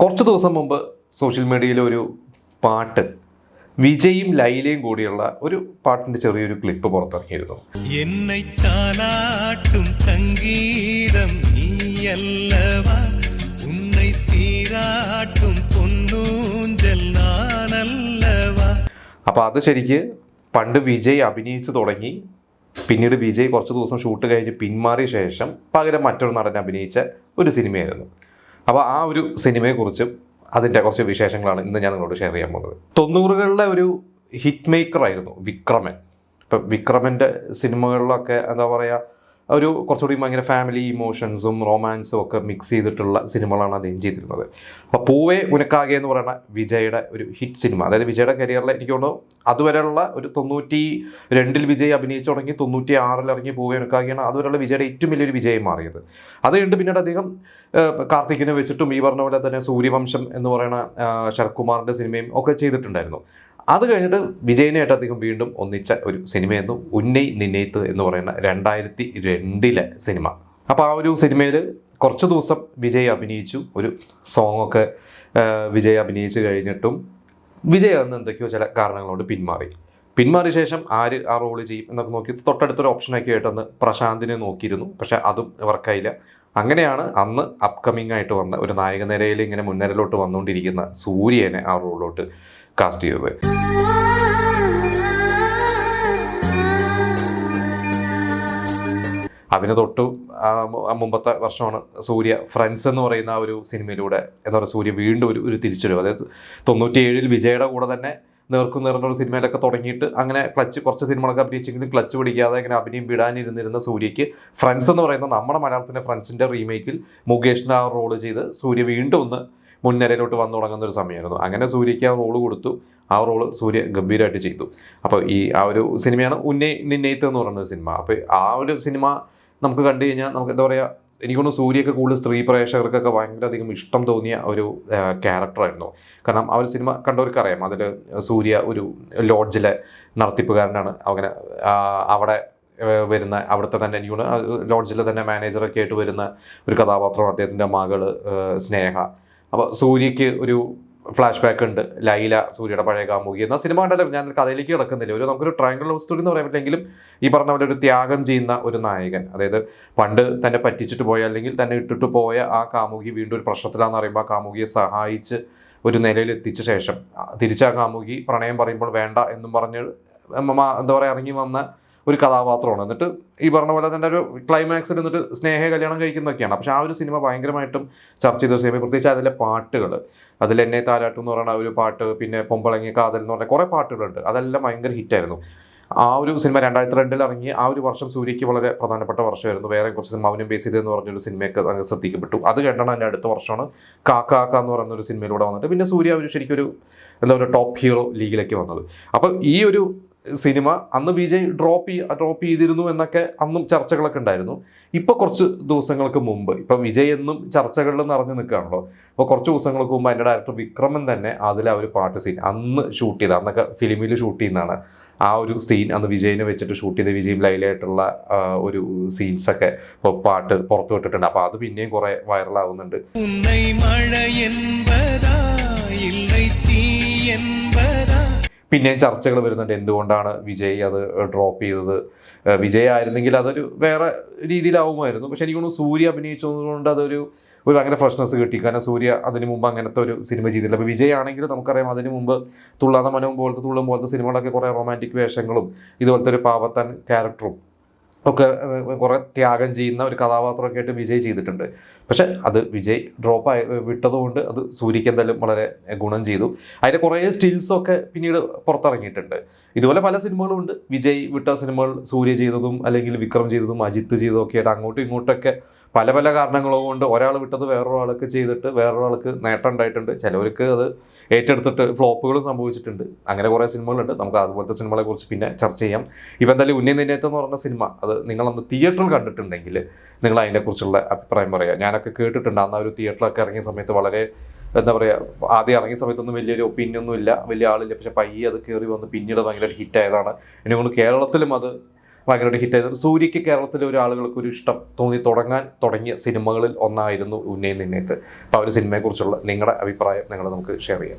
കുറച്ച് ദിവസം മുമ്പ് സോഷ്യൽ മീഡിയയിൽ ഒരു പാട്ട് വിജയും ലൈലയും കൂടിയുള്ള ഒരു പാട്ടിൻ്റെ ചെറിയൊരു ക്ലിപ്പ് പുറത്തിറങ്ങിയിരുന്നു. എന്നെ താലാട്ടും സംഗീതം നീയല്ലവാ ഉന്നെ സീരാട്ടും പൊന്നൂഞ്ചൽ നാനല്ലവാ. അപ്പോൾ അത് ശരിക്ക് പണ്ട് വിജയ് അഭിനയിച്ചു തുടങ്ങി, പിന്നീട് വിജയ് കുറച്ച് ദിവസം ഷൂട്ട് കഴിഞ്ഞ് പിന്മാറിയ ശേഷം പകരം മറ്റൊരു നടൻ അഭിനയിച്ച ഒരു സിനിമയായിരുന്നു. അപ്പോൾ ആ ഒരു സിനിമയെക്കുറിച്ചും അതിൻ്റെ കുറച്ച് വിശേഷങ്ങളാണ് ഇന്ന് ഞാൻ നിങ്ങളോട് ഷെയർ ചെയ്യാൻ പോകുന്നത്. 90കളിലെ ഒരു ഹിറ്റ് മേക്കറായിരുന്നു വിക്രമൻ. ഇപ്പം വിക്രമൻ്റെ സിനിമകളിലൊക്കെ എന്താ പറയുക, ഒരു കുറച്ചുകൂടി ഭയങ്കര ഫാമിലി ഇമോഷൻസും റൊമാൻസും ഒക്കെ മിക്സ് ചെയ്തിട്ടുള്ള സിനിമകളാണ് അദ്ദേഹം ചെയ്തിരുന്നത്. അപ്പോൾ പൂവേ ഉനക്കാകെ എന്ന് പറയുന്ന വിജയുടെ ഒരു ഹിറ്റ് സിനിമ, അതായത് വിജയുടെ കരിയറിൽ എനിക്ക് തോന്നുന്നു അതുവരെയുള്ള ഒരു 92 വിജയ് അഭിനയിച്ചു തുടങ്ങി 96 ഇറങ്ങി പൂവേ ഉനക്കാകെയാണ് അതുവരെയുള്ള വിജയുടെ ഏറ്റവും വലിയൊരു വിജയം മാറിയത്. അത് കഴിഞ്ഞിട്ട് പിന്നീട് അദ്ദേഹം കാർത്തികിനെ വെച്ചിട്ടും ഈ പറഞ്ഞ പോലെ തന്നെ സൂര്യവംശം എന്ന് പറയുന്ന ശരത് കുമാറിൻ്റെ സിനിമയും ഒക്കെ ചെയ്തിട്ടുണ്ടായിരുന്നു. അത് കഴിഞ്ഞിട്ട് വിജയനായിട്ട് അദ്ദേഹം വീണ്ടും ഒന്നിച്ച ഒരു സിനിമയായിരുന്നു ഉന്നൈ നിന്നേത്ത് എന്ന് പറയുന്ന 2002 സിനിമ. അപ്പോൾ ആ ഒരു സിനിമയിൽ കുറച്ച് ദിവസം വിജയ് അഭിനയിച്ചു. ഒരു സോങ്ങൊക്കെ വിജയ് അഭിനയിച്ച് കഴിഞ്ഞിട്ടും വിജയ് അന്ന് എന്തൊക്കെയോ ചില കാരണങ്ങളോട് പിന്മാറിയ ശേഷം ആര് ആ റോള് ചെയ്യും എന്നൊക്കെ നോക്കി തൊട്ടടുത്തൊരു ഓപ്ഷനൊക്കെ ആയിട്ടൊന്ന് പ്രശാന്തിനെ നോക്കിയിരുന്നു. പക്ഷെ അതും വർക്കായില്ല. അങ്ങനെയാണ് അന്ന് അപ്കമിങ് ആയിട്ട് വന്ന ഒരു നായക നിരയിൽ ഇങ്ങനെ മുൻനിരയിലോട്ട് വന്നുകൊണ്ടിരിക്കുന്ന സൂര്യനെ ആ റോളിലോട്ട് കാസ്റ്റ് ചെയ്തത്. അതിന് തൊട്ട് മുമ്പത്തെ വർഷമാണ് സൂര്യ ഫ്രണ്ട്സ് എന്ന് പറയുന്ന ആ ഒരു സിനിമയിലൂടെ എന്താ പറയുക സൂര്യ വീണ്ടും ഒരു തിരിച്ചുവരവ്. അതായത് 97 വിജയുടെ കൂടെ തന്നെ നേർക്കും നേർന്ന ഒരു സിനിമയിലൊക്കെ തുടങ്ങിയിട്ട് അങ്ങനെ കുറച്ച് സിനിമകളൊക്കെ അഭിനയിച്ചെങ്കിലും ക്ലച്ച് പിടിക്കാതെ അങ്ങനെ അഭിനയം വിടാനിരുന്നിരുന്ന സൂര്യയ്ക്ക് ഫ്രണ്ട്സ് എന്ന് പറയുന്ന നമ്മുടെ മലയാളത്തിൻ്റെ ഫ്രണ്ട്സിൻ്റെ റീമേക്കിൽ മുകേഷിൻ്റെ ആ റോള് ചെയ്ത് സൂര്യ വീണ്ടും ഒന്ന് മുൻനിരയിലോട്ട് വന്നു തുടങ്ങുന്ന ഒരു സമയമായിരുന്നു. അങ്ങനെ സൂര്യയ്ക്ക് ആ റോള് കൊടുത്തു. ആ റോള് സൂര്യ ഗംഭീരമായിട്ട് ചെയ്തു. അപ്പോൾ ആ ഒരു സിനിമയാണ് ഉന്നൈ നിന്നേത്ത് എന്ന് പറയുന്ന സിനിമ. അപ്പോൾ ആ ഒരു സിനിമ നമുക്ക് കണ്ടു കഴിഞ്ഞാൽ നമുക്ക് എന്താ പറയുക, എനിക്കൊന്ന് സൂര്യയൊക്കെ കൂടുതൽ സ്ത്രീ പ്രേക്ഷകർക്കൊക്കെ ഭയങ്കര അധികം ഇഷ്ടം തോന്നിയ ഒരു ക്യാരക്ടറായിരുന്നു. കാരണം ആ ഒരു സിനിമ കണ്ടവർക്ക് അറിയാം, അതിൽ സൂര്യ ഒരു ലോഡ്ജിലെ നടത്തിപ്പുകാരനാണ്. അങ്ങനെ അവിടെ വരുന്ന അവിടുത്തെ തന്നെ എനിക്ക് ലോഡ്ജിലെ തന്നെ മാനേജറൊക്കെ ആയിട്ട് വരുന്ന ഒരു കഥാപാത്രം അദ്ദേഹത്തിൻ്റെ മകള് സ്നേഹ. അപ്പോൾ സൂര്യയ്ക്ക് ഒരു ഫ്ലാഷ് ബാക്ക് ഉണ്ട്, ലൈല സൂര്യയുടെ പഴയ കാമുകി എന്ന സിനിമ കണ്ടല്ലോ. ഞാൻ കഥയിലേക്ക് കിടക്കുന്നില്ല. നമുക്കൊരു ട്രയാങ്കിൾ ലവ് സ്റ്റോറി എന്ന് പറയാൻ പറ്റില്ലെങ്കിലും ഈ പറഞ്ഞ പോലെ ഒരു ത്യാഗം ചെയ്യുന്ന ഒരു നായകൻ, അതായത് പണ്ട് തന്നെ പറ്റിച്ചിട്ട് പോയ അല്ലെങ്കിൽ തന്നെ ഇട്ടിട്ട് പോയ ആ കാമുകി വീണ്ടും ഒരു പ്രശ്നത്തിലാണെന്ന് പറയുമ്പോൾ ആ കാമുകിയെ സഹായിച്ച് ഒരു നിലയിൽ എത്തിച്ച ശേഷം തിരിച്ച് ആ കാമുകി പ്രണയം പറയുമ്പോൾ വേണ്ട എന്നും പറഞ്ഞ് എന്താ പറയുക ഇറങ്ങി വന്ന ഒരു കഥാപാത്രമാണ്. എന്നിട്ട് ഈ പറഞ്ഞ പോലെ തന്നെ ഒരു ക്ലൈമാക്സിൽ എന്നിട്ട് സ്നേഹ കല്യാണം കഴിക്കുന്നതൊക്കെയാണ്. പക്ഷെ ആ ഒരു സിനിമ ഭയങ്കരമായിട്ടും ചർച്ച ചെയ്ത സിനിമ, പ്രത്യേകിച്ച് അതിലെ പാട്ടുകൾ, അതിൽ എന്നെ താരാട്ടും എന്ന് പറയുന്ന ഒരു പാട്ട്, പിന്നെ പൊമ്പളങ്ങി കാതൽ എന്ന് പറഞ്ഞ കുറേ പാട്ടുകളുണ്ട്. അതെല്ലാം ഭയങ്കര ഹിറ്റായിരുന്നു. ആ ഒരു സിനിമ 2002 ഇറങ്ങി. ആ ഒരു വർഷം സൂര്യയ്ക്ക് വളരെ പ്രധാനപ്പെട്ട വർഷമായിരുന്നു. വേറെ കുറച്ച് സിനിമ മൗനം ബേസ് ചെയ്ത് എന്ന് പറഞ്ഞൊരു സിനിമയൊക്കെ ശ്രദ്ധിക്കപ്പെട്ടു. അത് കണ്ടാണ് അതിൻ്റെ അടുത്ത വർഷമാണ് കാക്ക എന്ന് പറയുന്ന ഒരു സിനിമയിലൂടെ വന്നിട്ട് പിന്നെ സൂര്യ ശരിക്കും ഒരു എന്താ പറയുക ടോപ്പ് ഹീറോ ലീഗിലേക്ക് വന്നത്. അപ്പോൾ ഈ ഒരു സിനിമ അന്ന് വിജയ് ഡ്രോപ്പ് ചെയ്തിരുന്നു എന്നൊക്കെ അന്നും ചർച്ചകളൊക്കെ ഉണ്ടായിരുന്നു. ഇപ്പോൾ കുറച്ച് ദിവസങ്ങൾക്ക് മുമ്പ്, ഇപ്പം വിജയ് എന്നും ചർച്ചകളിൽ നിറഞ്ഞു നിൽക്കുകയാണല്ലോ. അപ്പോൾ കുറച്ച് ദിവസങ്ങൾക്ക് മുമ്പ് എൻ്റെ ഡയറക്ടർ വിക്രമൻ തന്നെ അതിലെ ആ ഒരു പാട്ട് സീൻ അന്ന് ഷൂട്ട് ചെയ്ത, അന്നൊക്കെ ഫിലിമിൽ ഷൂട്ട് ചെയ്യുന്നതാണ് ആ ഒരു സീൻ, അന്ന് വിജയിനെ വെച്ചിട്ട് ഷൂട്ട് ചെയ്ത വിജയും ലൈലായിട്ടുള്ള ഒരു സീൻസൊക്കെ ഇപ്പോൾ പാട്ട് പുറത്തു വിട്ടിട്ടുണ്ട്. അപ്പോൾ അത് പിന്നെയും കുറേ വൈറലാവുന്നുണ്ട്. പിന്നെയും ചർച്ചകൾ വരുന്നുണ്ട് എന്തുകൊണ്ടാണ് വിജയ് അത് ഡ്രോപ്പ് ചെയ്തത്. വിജയ് ആയിരുന്നെങ്കിൽ അതൊരു വേറെ രീതിയിലാവുമായിരുന്നു. പക്ഷെ എനിക്ക് തോന്നുന്നു സൂര്യ അഭിനയിച്ചതുകൊണ്ട് അതൊരു ഭയങ്കര ഫ്രഷ്നെസ് കിട്ടി. കാരണം സൂര്യ അതിന് മുമ്പ് അങ്ങനത്തെ ഒരു സിനിമ ചെയ്തില്ല. അപ്പോൾ വിജയ് ആണെങ്കിൽ നമുക്കറിയാം അതിന് മുമ്പ് തുള്ളാതെ മനവും തുള്ളും പോലത്തെ സിനിമകളൊക്കെ കുറേ റൊമാൻറ്റിക് വേഷങ്ങളും ഇതുപോലത്തെ ഒരു പാവത്താൻ ക്യാരക്ടറും ഒക്കെ കുറേ ത്യാഗം ചെയ്യുന്ന ഒരു കഥാപാത്രമൊക്കെ ആയിട്ട് വിജയ് ചെയ്തിട്ടുണ്ട്. പക്ഷെ അത് വിജയ് വിട്ടതുകൊണ്ട് അത് സൂര്യയ്ക്ക് എന്തായാലും വളരെ ഗുണം ചെയ്തു. അതിൻ്റെ കുറേ സ്റ്റിൽസൊക്കെ പിന്നീട് പുറത്തിറങ്ങിയിട്ടുണ്ട്. ഇതുപോലെ പല സിനിമകളും ഉണ്ട്. വിജയ് വിട്ട സിനിമകൾ സൂര്യ ചെയ്തതും അല്ലെങ്കിൽ വിക്രം ചെയ്തതും അജിത്ത് ചെയ്തതും ഒക്കെ ആയിട്ട് അങ്ങോട്ടും ഇങ്ങോട്ടൊക്കെ പല കാരണങ്ങൾ കൊണ്ട് ഒരാൾ വിട്ടത് വേറൊരാൾക്ക് ചെയ്തിട്ട് വേറൊരാൾക്ക് നേട്ടം ഉണ്ടായിട്ടുണ്ട്. ചിലവർക്ക് അത് ഏറ്റെടുത്തിട്ട് ഫ്ലോപ്പുകളും സംഭവിച്ചിട്ടുണ്ട്. അങ്ങനെ കുറേ സിനിമകളുണ്ട്. നമുക്ക് അതുപോലത്തെ സിനിമകളെ കുറിച്ച് പിന്നെ ചർച്ച ചെയ്യാം. ഇപ്പം എന്തായാലും ഉന്നൈ നിന്നേത്ത് എന്ന് പറഞ്ഞ സിനിമ അത് നിങ്ങളന്ന് തിയേറ്ററിൽ കണ്ടിട്ടുണ്ടെങ്കിൽ നിങ്ങൾ അതിനെക്കുറിച്ചുള്ള അഭിപ്രായം പറയുക. ഞാനൊക്കെ കേട്ടിട്ടുണ്ട് അന്ന് ആ ഒരു തിയേറ്ററിലൊക്കെ ഇറങ്ങിയ സമയത്ത് വളരെ എന്താ പറയുക, ആദ്യം ഇറങ്ങിയ സമയത്തൊന്നും വലിയൊരു ഒപ്പീനിയൊന്നും ഇല്ല, വലിയ ആളില്ല. പക്ഷെ പയ്യെ അത് കയറി വന്ന് പിന്നീട് ഭയങ്കര ഹിറ്റായതാണ്. എന്നെ കൊണ്ട് കേരളത്തിലും അത് ഭയങ്കരമായിട്ട് ഹിറ്റ് ആയിരുന്നു. സൂര്യയ്ക്ക് കേരളത്തിലെ ഒരു ആളുകൾക്ക് ഒരു ഇഷ്ടം തുടങ്ങിയ സിനിമകളിൽ ഒന്നായിരുന്നു ഉന്നയും നിന്നേത്ത്. അപ്പോൾ ആ ഒരു സിനിമയെക്കുറിച്ചുള്ള നിങ്ങളുടെ അഭിപ്രായം നിങ്ങൾ നമുക്ക് ഷെയർ ചെയ്യാം.